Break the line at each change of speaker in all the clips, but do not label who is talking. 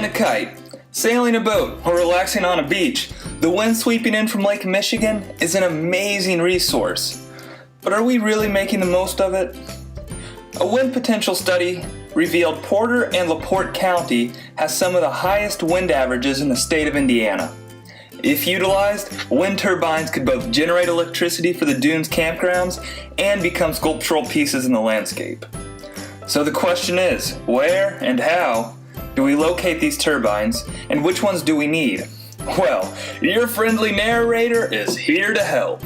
flying a kite, sailing a boat, or relaxing on a beach, the wind sweeping in from Lake Michigan is an amazing resource. But are we really making the most of it? A wind potential study revealed Porter and LaPorte County has some of the highest wind averages in the state of Indiana. If utilized, wind turbines could both generate electricity for the dunes campgrounds and become sculptural pieces in the landscape. So the question is, where and how do we locate these turbines, and which ones do we need? Well, your friendly narrator is here to help.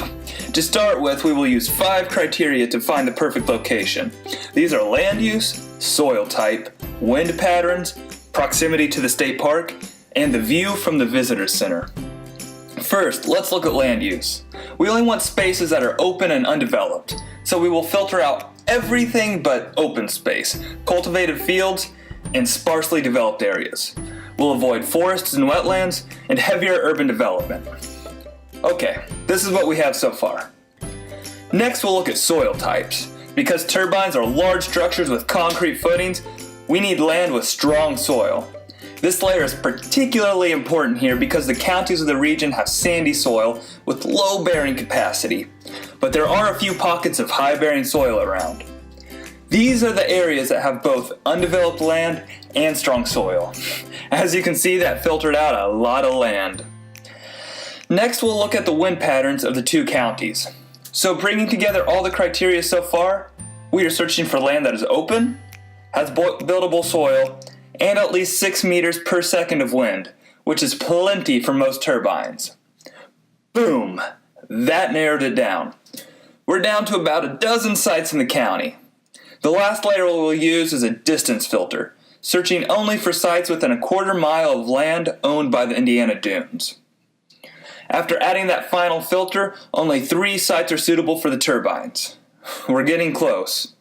To start with, we will use 5 criteria to find the perfect location. These are land use, soil type, wind patterns, proximity to the state park, and the view from the visitor center. First, let's look at land use. We only want spaces that are open and undeveloped, so we will filter out everything but open space, cultivated fields, and sparsely developed areas. We'll avoid forests and wetlands and heavier urban development. Okay, this is what we have so far. Next, we'll look at soil types. Because turbines are large structures with concrete footings, we need land with strong soil. This layer is particularly important here because the counties of the region have sandy soil with low bearing capacity, but there are a few pockets of high bearing soil around. These are the areas that have both undeveloped land and strong soil. As you can see, that filtered out a lot of land. Next, we'll look at the wind patterns of the 2 counties. So bringing together all the criteria so far, we are searching for land that is open, has buildable soil, and at least 6 meters per second of wind, which is plenty for most turbines. Boom! That narrowed it down. We're down to about a dozen sites in the county. The last layer we'll use is a distance filter, searching only for sites within a quarter mile of land owned by the Indiana Dunes. After adding that final filter, only 3 sites are suitable for the turbines. We're getting close.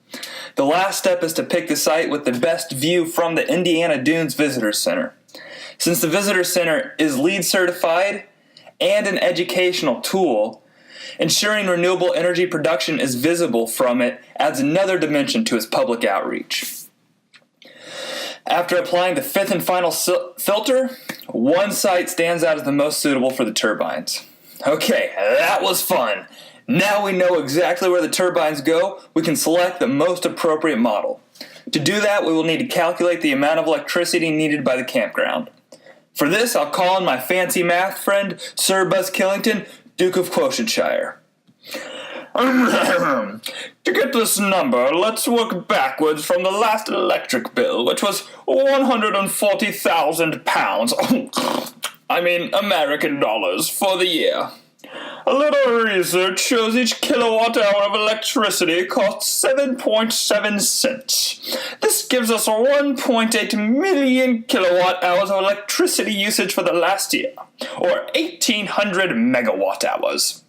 The last step is to pick the site with the best view from the Indiana Dunes Visitor Center. Since the Visitor Center is LEED certified and an educational tool, ensuring renewable energy production is visible from it adds another dimension to its public outreach. After applying the 5th and final filter, 1 site stands out as the most suitable for the turbines. Okay, that was fun. Now we know exactly where the turbines go, we can select the most appropriate model. To do that, we will need to calculate the amount of electricity needed by the campground. For this, I'll call in my fancy math friend, Sir Buzz Killington, Duke of Quotienshire. To get this number, let's work backwards from the last electric bill, which was £140,000. I mean, American dollars for the year. A little research shows each kilowatt hour of electricity costs 7.7 cents. This gives us 1.8 million kilowatt hours of electricity usage for the last year, or 1,800 megawatt hours.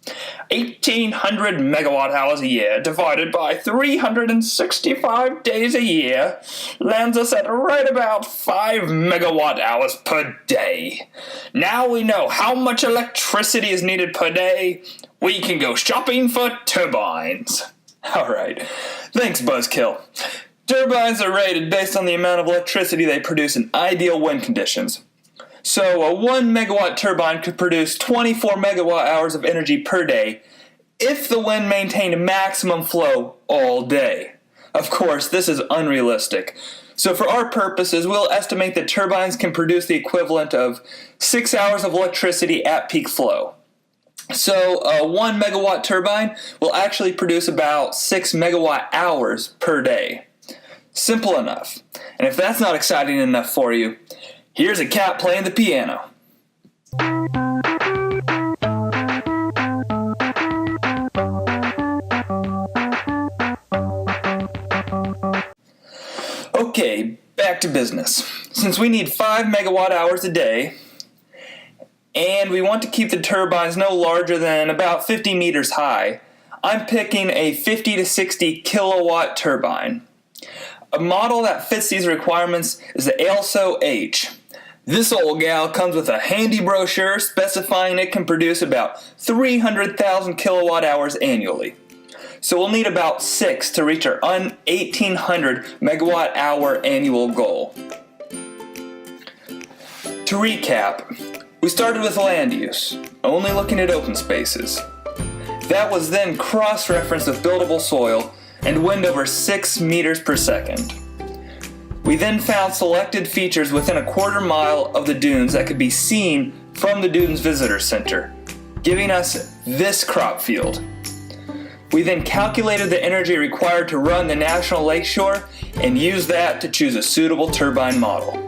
1,800 megawatt hours a year divided by 365 days a year lands us at right about 5 megawatt hours per day. Now we know how much electricity is needed per day. We can go shopping for turbines. Alright, thanks Buzzkill. Turbines are rated based on the amount of electricity they produce in ideal wind conditions. So a 1 megawatt turbine could produce 24 megawatt hours of energy per day if the wind maintained maximum flow all day. Of course, this is unrealistic. So for our purposes, we'll estimate that turbines can produce the equivalent of 6 hours of electricity at peak flow. So a 1 megawatt turbine will actually produce about 6 megawatt hours per day. Simple enough. And if that's not exciting enough for you, here's a cat playing the piano. Okay, back to business. Since we need 5 megawatt hours a day, and we want to keep the turbines no larger than about 50 meters high, I'm picking a 50 to 60 kilowatt turbine. A model that fits these requirements is the ALSO H. This old gal comes with a handy brochure specifying it can produce about 300,000 kilowatt hours annually. So we'll need about 6 to reach our 1,800 megawatt hour annual goal. To recap, we started with land use, only looking at open spaces. That was then cross-referenced with buildable soil and wind over 6 meters per second. We then found selected features within a quarter mile of the dunes that could be seen from the Dunes Visitor Center, giving us this crop field. We then calculated the energy required to run the National Lakeshore and used that to choose a suitable turbine model.